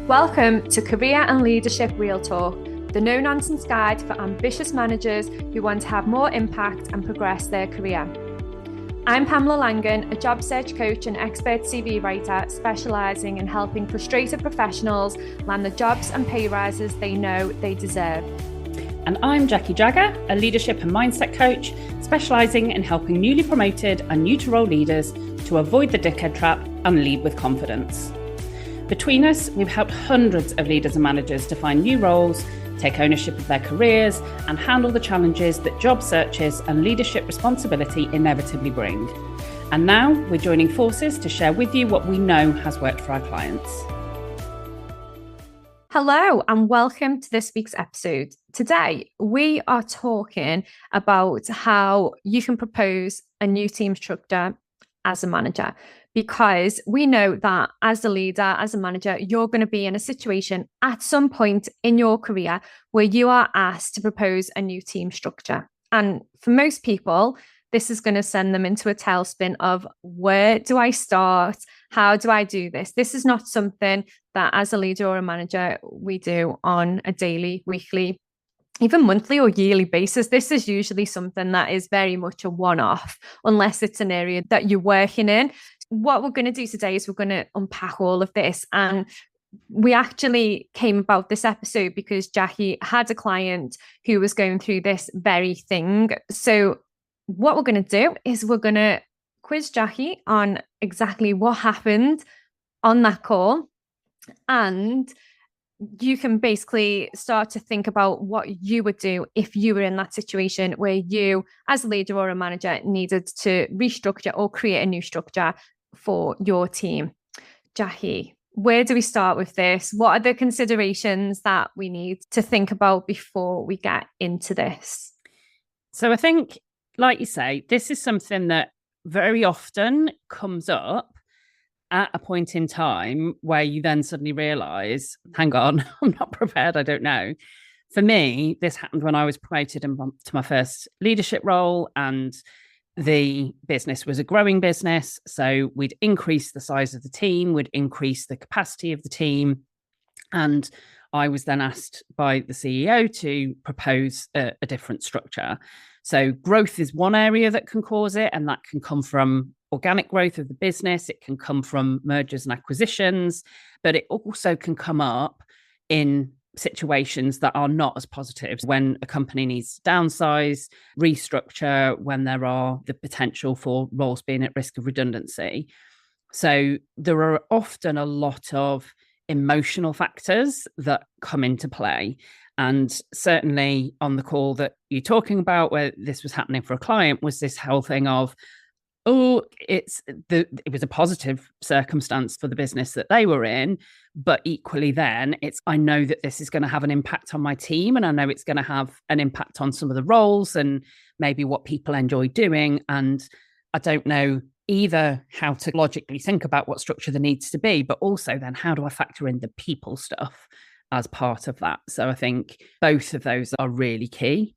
Welcome to Career and Leadership Real Talk, the no-nonsense guide for ambitious managers who want to have more impact and progress their career. I'm Pamela Langan, a job search coach and expert CV writer specialising in helping frustrated professionals land the jobs and pay rises they know they deserve. And I'm Jackie Jagger, a leadership and mindset coach specialising in helping newly promoted and new to role leaders to avoid the dickhead trap and lead with confidence. Between us, we've helped hundreds of leaders and managers to find new roles, take ownership of their careers, and handle the challenges that job searches and leadership responsibility inevitably bring. And now we're joining forces to share with you what we know has worked for our clients. Hello and welcome to this week's episode. Today, we are talking about how you can propose a new team structure as a manager, because we know that as a leader, as a manager, you're going to be in a situation at some point in your career where you are asked to propose a new team structure. And for most people, this is going to send them into a tailspin of, where do I start? How do I do this? This is not something that as a leader or a manager we do on a daily, weekly, even monthly or yearly basis. This is usually something that is very much a one-off, unless it's an area that you're working in. What we're going to do today is we're going to unpack all of this. And we actually came about this episode because Jackie had a client who was going through this very thing. So what we're going to do is we're going to quiz Jackie on exactly what happened on that call. And you can basically start to think about what you would do if you were in that situation where you, as a leader or a manager, needed to restructure or create a new structure for your team. Jackie, where do we start with this? What are the considerations that we need to think about before we get into this? So I think, like you say, this is something that very often comes up at a point in time where you then suddenly realise, hang on, I'm not prepared, I don't know. For me, this happened when I was promoted to my first leadership role, and the business was a growing business. So we'd increase the size of the team, we'd increase the capacity of the team. And I was then asked by the CEO to propose a different structure. So growth is one area that can cause it, and that can come from organic growth of the business. It can come from mergers and acquisitions, but it also can come up in situations that are not as positive, when a company needs to downsize, restructure, when there are the potential for roles being at risk of redundancy. So there are often a lot of emotional factors that come into play. And certainly on the call that you're talking about, where this was happening for a client, was this whole thing of, it was a positive circumstance for the business that they were in, but equally then I know that this is going to have an impact on my team, and I know it's going to have an impact on some of the roles and maybe what people enjoy doing. And I don't know either how to logically think about what structure there needs to be, but also then how do I factor in the people stuff as part of that? So I think both of those are really key.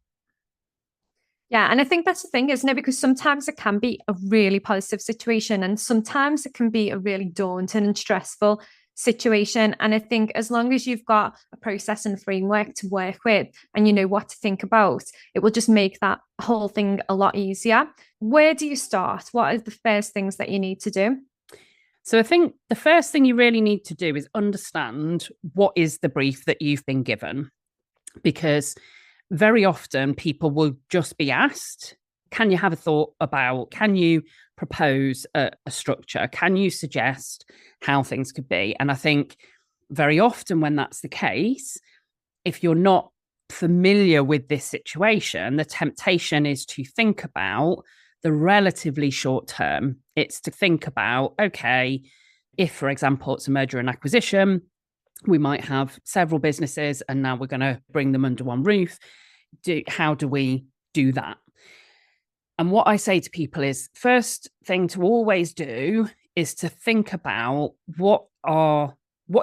Yeah, and I think that's the thing, isn't it? Because sometimes it can be a really positive situation, and sometimes it can be a really daunting and stressful situation. And I think as long as you've got a process and framework to work with, and you know what to think about, it will just make that whole thing a lot easier. Where do you start? What are the first things that you need to do? So I think the first thing you really need to do is understand what is the brief that you've been given, because very often people will just be asked, can you have a thought about, can you propose a structure? Can you suggest how things could be? And I think very often when that's the case, if you're not familiar with this situation, the temptation is to think about the relatively short term. It's to think about, okay, if, for example, it's a merger and acquisition, we might have several businesses and now we're going to bring them under one roof. How do we do that? And what I say to people is, first thing to always do is to think about what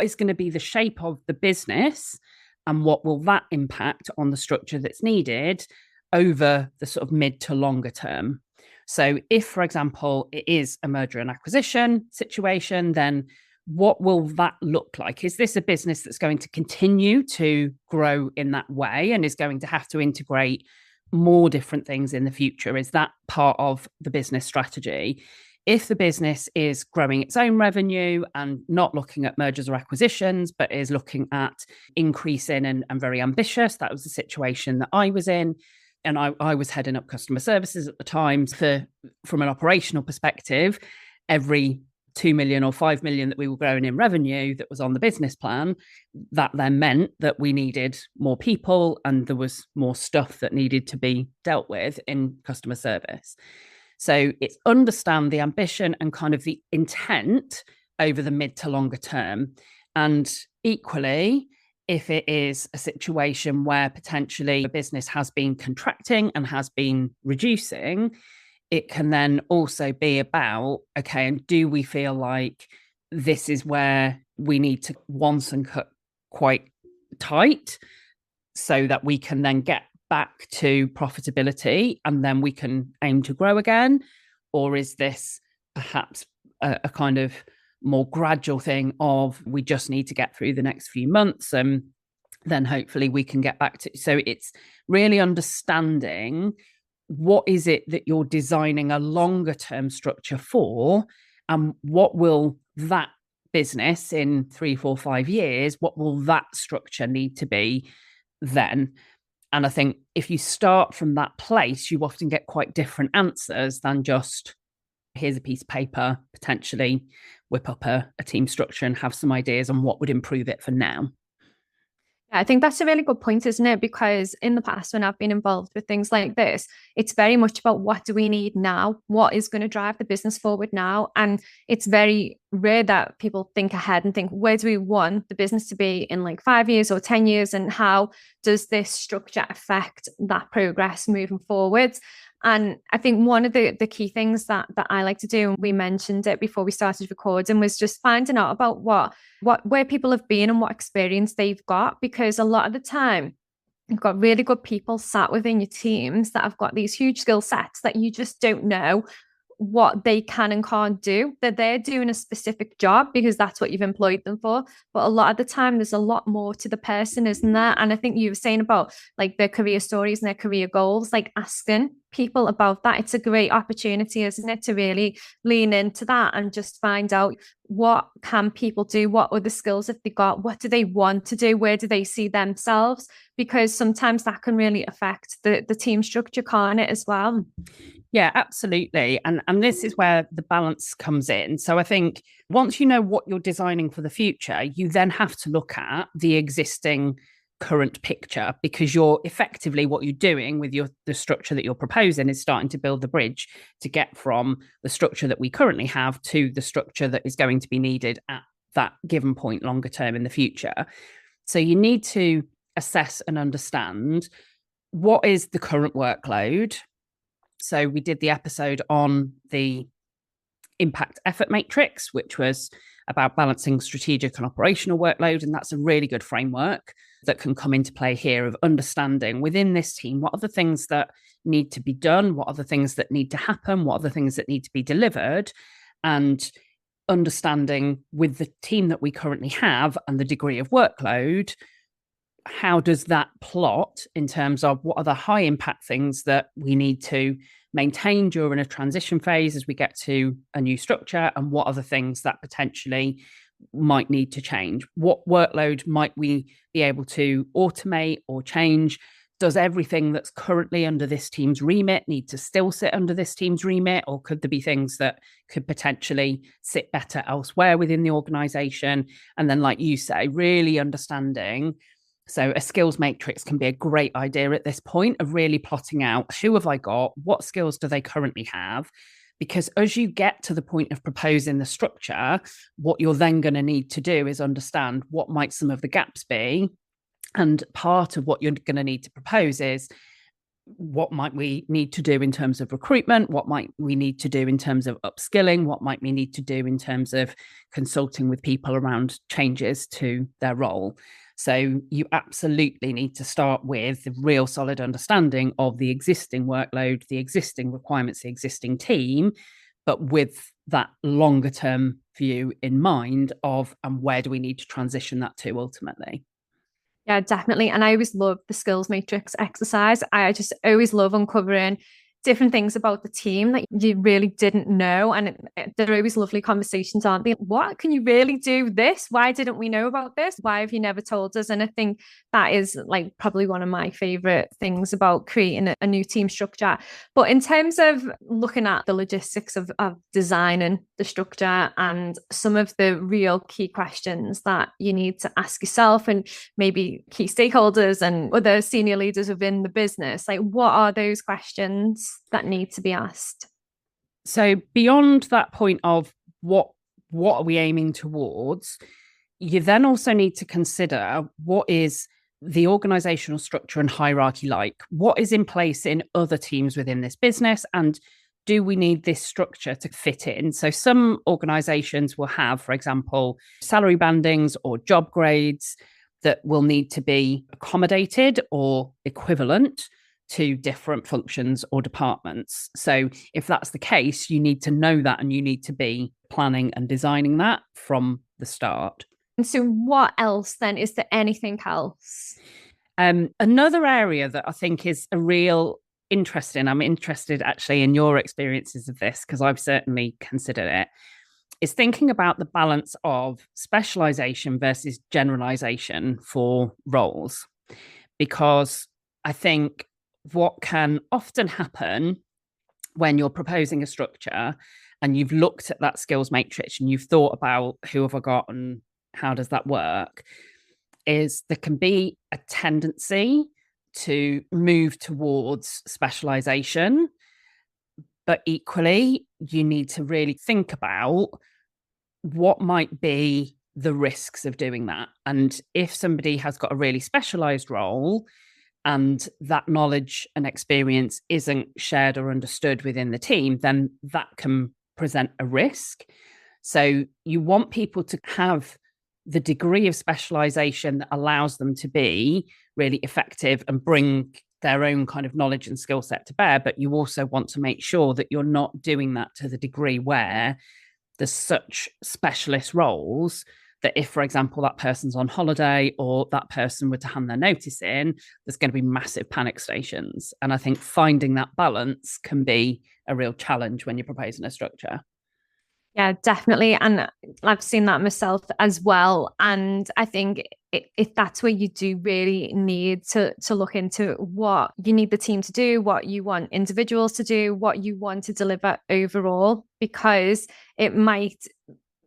is going to be the shape of the business and what will that impact on the structure that's needed over the sort of mid to longer term. So if, for example, it is a merger and acquisition situation, then what will that look like? Is this a business that's going to continue to grow in that way and is going to have to integrate more different things in the future? Is that part of the business strategy? If the business is growing its own revenue and not looking at mergers or acquisitions, but is looking at increasing and very ambitious, that was the situation that I was in. And I was heading up customer services at the time. From an operational perspective, every 2 million or 5 million that we were growing in revenue that was on the business plan, that then meant that we needed more people and there was more stuff that needed to be dealt with in customer service. So it's understand the ambition and kind of the intent over the mid to longer term. And equally, if it is a situation where potentially a business has been contracting and has been reducing, it can then also be about, okay, and do we feel like this is where we need to once and cut quite tight so that we can then get back to profitability and then we can aim to grow again? Or is this perhaps a kind of more gradual thing of we just need to get through the next few months and then hopefully we can get back to. So it's really understanding what is it that you're designing a longer term structure for, and what will that business in 3, 4, 5 years, what will that structure need to be then? And I think if you start from that place, you often get quite different answers than just here's a piece of paper, potentially whip up a team structure and have some ideas on what would improve it for now. I think that's a really good point, isn't it? Because in the past, when I've been involved with things like this, it's very much about what do we need now? What is going to drive the business forward now? And it's very rare that people think ahead and think, where do we want the business to be in like 5 years or 10 years? And how does this structure affect that progress moving forward? And I think one of the key things that I like to do, and we mentioned it before we started recording, was just finding out about where people have been and what experience they've got. Because a lot of the time, you've got really good people sat within your teams that have got these huge skill sets that you just don't know what they can and can't do. That they're doing a specific job because that's what you've employed them for. But a lot of the time, there's a lot more to the person, isn't there? And I think you were saying about like their career stories and their career goals, like asking people about that. It's a great opportunity, isn't it, to really lean into that and just find out what can people do, what other skills have they got, what do they want to do, where do they see themselves? Because sometimes that can really affect the team structure, can't it, as well? Yeah, absolutely. And this is where the balance comes in. So I think once you know what you're designing for the future, you then have to look at the existing current picture, because you're effectively what you're doing with the structure that you're proposing is starting to build the bridge to get from the structure that we currently have to the structure that is going to be needed at that given point longer term in the future. So you need to assess and understand what is the current workload. So we did the episode on the impact effort matrix, which was about balancing strategic and operational workload. And that's a really good framework that can come into play here of understanding within this team, what are the things that need to be done? What are the things that need to happen? What are the things that need to be delivered? And understanding with the team that we currently have and the degree of workload, how does that plot in terms of what are the high impact things that we need to maintain during a transition phase as we get to a new structure, and what are the things that potentially might need to change? What workload might we be able to automate or change? Does everything that's currently under this team's remit need to still sit under this team's remit, or could there be things that could potentially sit better elsewhere within the organization? And then, like you say, really understanding. So a skills matrix can be a great idea at this point of really plotting out who have I got, what skills do they currently have? Because as you get to the point of proposing the structure, what you're then going to need to do is understand what might some of the gaps be. And part of what you're going to need to propose is what might we need to do in terms of recruitment? What might we need to do in terms of upskilling? What might we need to do in terms of consulting with people around changes to their role? So you absolutely need to start with the real solid understanding of the existing workload, the existing requirements, the existing team, but with that longer term view in mind of, and where do we need to transition that to ultimately? Yeah, definitely. And I always love the skills matrix exercise. I just always love uncovering different things about the team that you really didn't know. And they're always lovely conversations, aren't they? What can you really do this? Why didn't we know about this? Why have you never told us? And I think that is like probably one of my favorite things about creating a new team structure. But in terms of looking at the logistics of designing the structure and some of the real key questions that you need to ask yourself and maybe key stakeholders and other senior leaders within the business, like what are those questions that need to be asked? So beyond that point of what are we aiming towards, you then also need to consider what is the organizational structure and hierarchy like? What is in place in other teams within this business? And do we need this structure to fit in? So some organizations will have, for example, salary bandings or job grades that will need to be accommodated or equivalent to different functions or departments. So if that's the case, you need to know that and you need to be planning and designing that from the start. And so what else then? Is there anything else? Another area that I think is a real interesting, I'm interested actually in your experiences of this, because I've certainly considered it, is thinking about the balance of specialisation versus generalisation for roles. Because I think what can often happen when you're proposing a structure and you've looked at that skills matrix and you've thought about who have I got and how does that work, is there can be a tendency to move towards specialisation. But equally, you need to really think about what might be the risks of doing that. And if somebody has got a really specialised role and that knowledge and experience isn't shared or understood within the team, then that can present a risk. So you want people to have the degree of specialisation that allows them to be really effective and bring their own kind of knowledge and skill set to bear. But you also want to make sure that you're not doing that to the degree where there's such specialist roles that if, for example, that person's on holiday or that person were to hand their notice in, there's going to be massive panic stations. And I think finding that balance can be a real challenge when you're proposing a structure. Yeah, definitely. And I've seen that myself as well. And I think if that's where you do really need to look into what you need the team to do, what you want individuals to do, what you want to deliver overall, because it might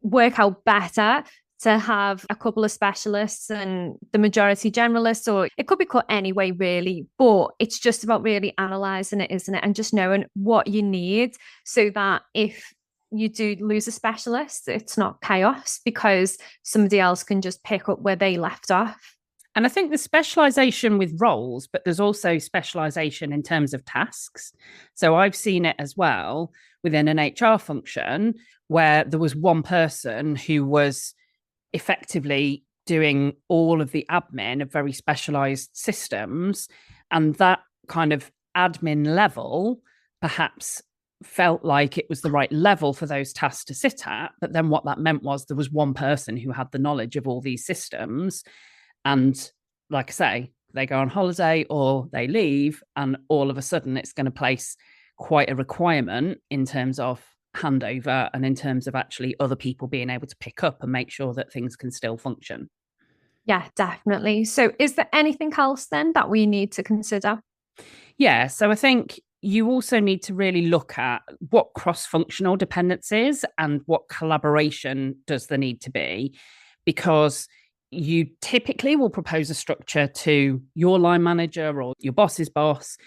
work out better to have a couple of specialists and the majority generalists, or it could be cut anyway, really. But it's just about really analysing it, isn't it? And just knowing what you need so that if you do lose a specialist, it's not chaos because somebody else can just pick up where they left off. And I think there's specialisation with roles, but there's also specialisation in terms of tasks. So I've seen it as well within an HR function where there was one person who was effectively doing all of the admin of very specialised systems. And that kind of admin level perhaps felt like it was the right level for those tasks to sit at. But then what that meant was there was one person who had the knowledge of all these systems. And like I say, they go on holiday or they leave, and all of a sudden it's going to place quite a requirement in terms of handover and in terms of actually other people being able to pick up and make sure that things can still function. Yeah, definitely. So is there anything else then that we need to consider? Yeah, so I think you also need to really look at what cross-functional dependencies and what collaboration does there need to be, because you typically will propose a structure to your line manager or your boss's boss,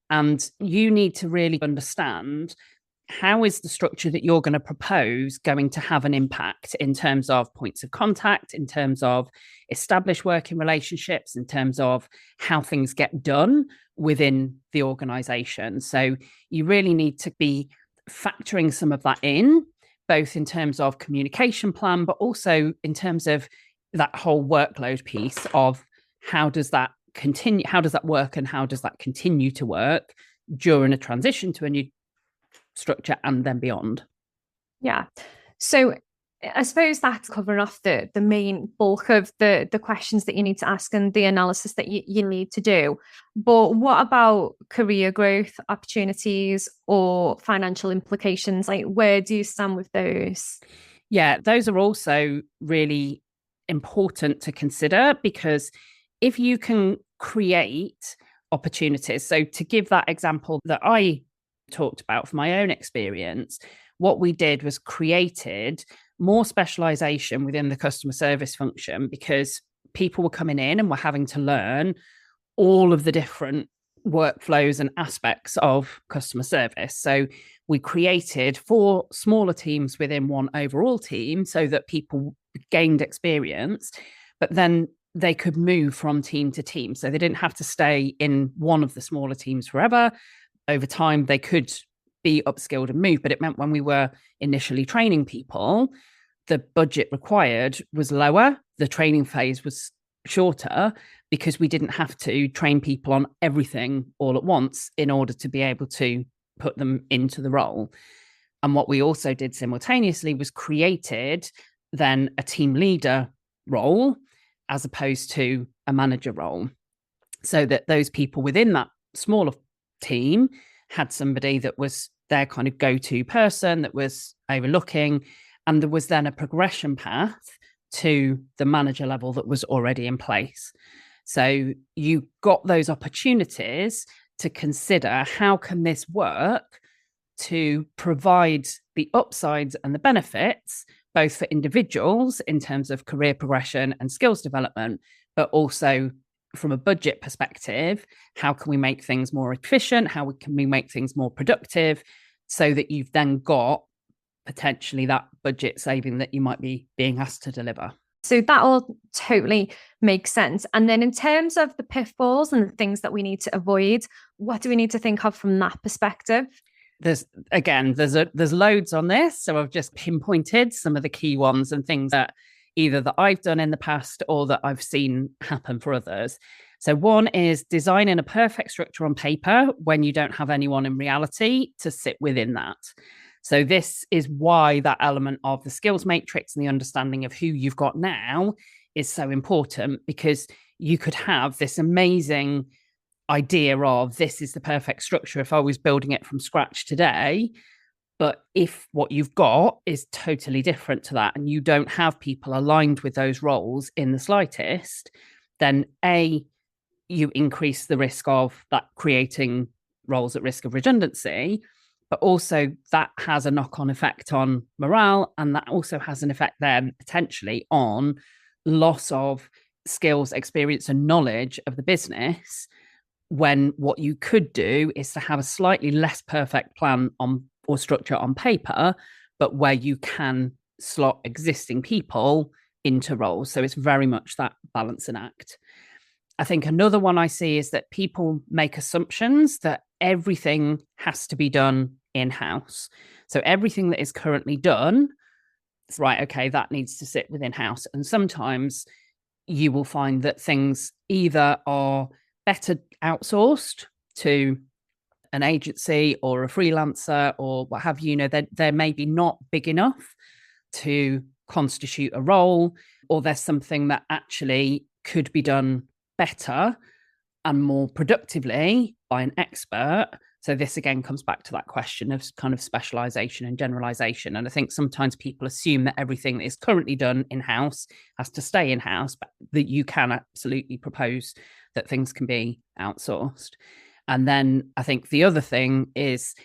and you need to really understand how is the structure that you're going to propose going to have an impact in terms of points of contact, in terms of established working relationships, in terms of how things get done within the organization. So you really need to be factoring some of that in, both in terms of communication plan, but also in terms of that whole workload piece of how does that continue, how does that work and how does that continue to work during a transition to a new structure and then beyond. Yeah. So I suppose that's covering off the main bulk of the questions that you need to ask and the analysis that you need to do. But what about career growth opportunities or financial implications? Like, where do you stand with those? Yeah, those are also really important to consider, because if you can create opportunities, so to give that example that I talked about from my own experience, what we did was created more specialisation within the customer service function, because people were coming in and were having to learn all of the different workflows and aspects of customer service. So we created 4 smaller teams within one overall team so that people gained experience, but then they could move from team to team. So they didn't have to stay in one of the smaller teams forever. Over time, they could be upskilled and move, but it meant when we were initially training people, the budget required was lower, the training phase was shorter, because we didn't have to train people on everything all at once in order to be able to put them into the role. And what we also did simultaneously was created then a team leader role as opposed to a manager role, so that those people within that smaller team had somebody that was their kind of go-to person that was overlooking, and there was then a progression path to the manager level that was already in place. So you got those opportunities to consider, how can this work to provide the upsides and the benefits, both for individuals in terms of career progression and skills development, but also from a budget perspective, how can we make things more efficient? How can we make things more productive, so that you've then got potentially that budget saving that you might be being asked to deliver? So that all totally makes sense. And then in terms of the pitfalls and the things that we need to avoid, what do we need to think of from that perspective? There's loads on this, so I've just pinpointed some of the key ones and things that either that I've done in the past or that I've seen happen for others. So one is designing a perfect structure on paper when you don't have anyone in reality to sit within that. So this is why that element of the skills matrix and the understanding of who you've got now is so important, because you could have this amazing idea of this is the perfect structure if I was building it from scratch today. But if what you've got is totally different to that and you don't have people aligned with those roles in the slightest, then you increase the risk of that creating roles at risk of redundancy. But also that has a knock-on effect on morale, and that also has an effect then potentially on loss of skills, experience, and knowledge of the business, when what you could do is to have a slightly less perfect plan on or structure on paper, but where you can slot existing people into roles. So it's very much that balancing act. I think another one I see is that people make assumptions that everything has to be done in-house. So everything that is currently done, right, okay, that needs to sit within house. And sometimes you will find that things either are better outsourced to an agency or a freelancer or what have you. You know, they're maybe not big enough to constitute a role, or there's something that actually could be done better and more productively by an expert. So this again comes back to that question of kind of specialisation and generalisation. And I think sometimes people assume that everything that is currently done in-house has to stay in-house, but that you can absolutely propose that things can be outsourced. And then I think the other thing is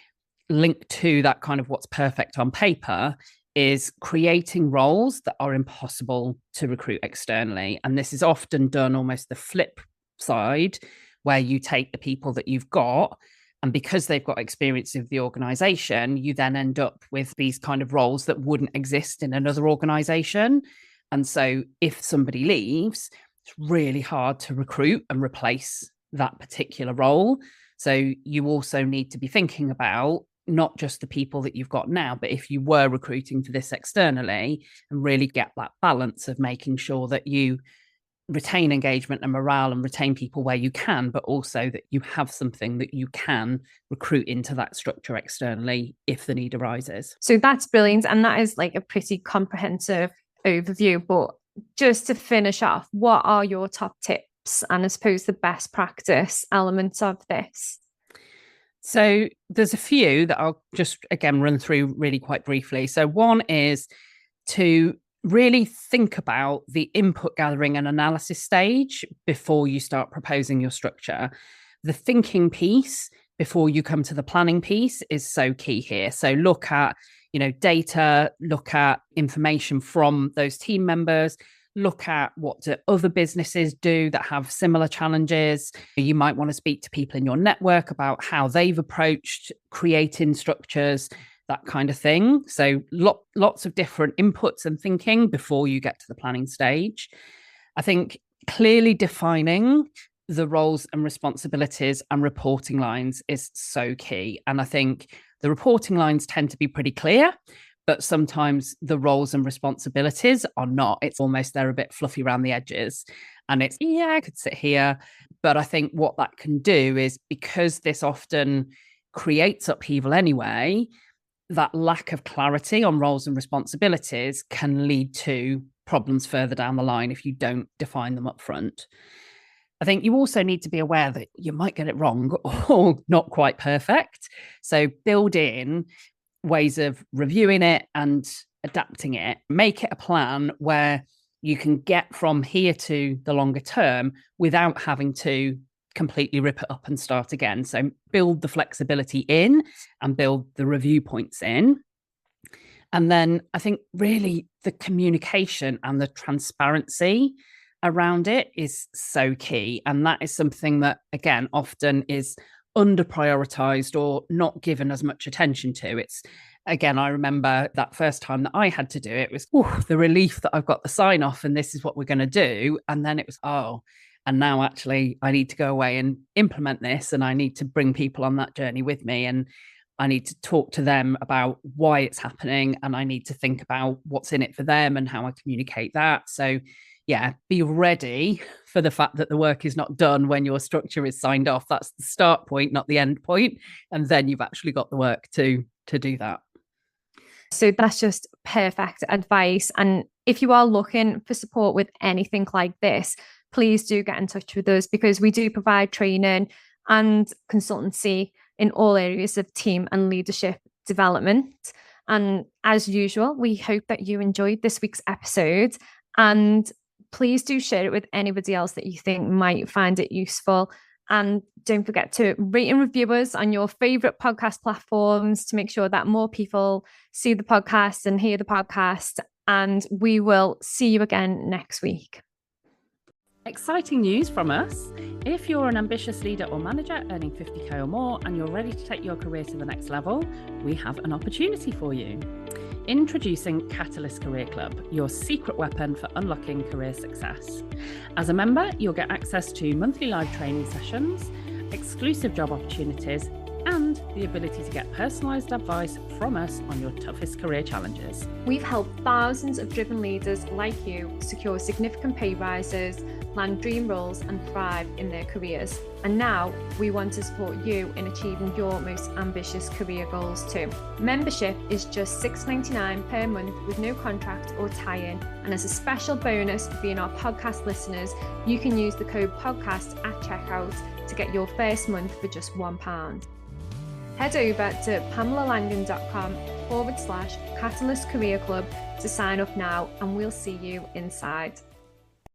linked to that kind of what's perfect on paper is creating roles that are impossible to recruit externally. And this is often done almost the flip side, where you take the people that you've got, and because they've got experience of the organization, you then end up with these kind of roles that wouldn't exist in another organization. And so if somebody leaves, it's really hard to recruit and replace that particular role. So you also need to be thinking about not just the people that you've got now, but if you were recruiting for this externally, and really get that balance of making sure that you retain engagement and morale and retain people where you can, but also that you have something that you can recruit into that structure externally if the need arises. So that's brilliant. And that is like a pretty comprehensive overview. But just to finish off, what are your top tips and I suppose the best practice elements of this? So there's a few that I'll just, again, run through really quite briefly. So one is to really think about the input gathering and analysis stage before you start proposing your structure. The thinking piece before you come to the planning piece is so key here. So look at, data, look at information from those team members, look at what do other businesses do that have similar challenges. You might want to speak to people in your network about how they've approached creating structures, that kind of thing. So lots of different inputs and thinking before you get to the planning stage. I think clearly defining the roles and responsibilities and reporting lines is so key. And I think the reporting lines tend to be pretty clear, but sometimes the roles and responsibilities are not. It's almost they're a bit fluffy around the edges. And it's, I could sit here. But I think what that can do is, because this often creates upheaval anyway, that lack of clarity on roles and responsibilities can lead to problems further down the line if you don't define them up front. I think you also need to be aware that you might get it wrong or not quite perfect. So build in ways of reviewing it and adapting it. Make it a plan where you can get from here to the longer term without having to completely rip it up and start again. So build the flexibility in and build the review points in. And then I think really the communication and the transparency around it is so key. And that is something that, again, often is under prioritized or not given as much attention to. It's, again, I remember that first time that I had to do it was the relief that I've got the sign off and this is what we're going to do. And then it was, and now actually I need to go away and implement this and I need to bring people on that journey with me. And I need to talk to them about why it's happening. And I need to think about what's in it for them and how I communicate that. So be ready for the fact that the work is not done when your structure is signed off. That's the start point, not the end point. And then you've actually got the work to do that. So that's just perfect advice. And if you are looking for support with anything like this, please do get in touch with us, because we do provide training and consultancy in all areas of team and leadership development. And as usual, we hope that you enjoyed this week's episode, and please do share it with anybody else that you think might find it useful. And don't forget to rate and review us on your favorite podcast platforms to make sure that more people see the podcast and hear the podcast. And we will see you again next week. Exciting news from us. If you're an ambitious leader or manager earning 50k or more and you're ready to take your career to the next level, we have an opportunity for you. Introducing Catalyst Career Club, your secret weapon for unlocking career success. As a member, you'll get access to monthly live training sessions, exclusive job opportunities, and the ability to get personalised advice from us on your toughest career challenges. We've helped thousands of driven leaders like you secure significant pay rises, land dream roles, and thrive in their careers. And now we want to support you in achieving your most ambitious career goals too. Membership is just $6.99 per month with no contract or tie-in. And as a special bonus for being our podcast listeners, you can use the code podcast at checkout to get your first month for just £1. Head over to pamelalangan.com/Catalyst Career Club to sign up now, and we'll see you inside.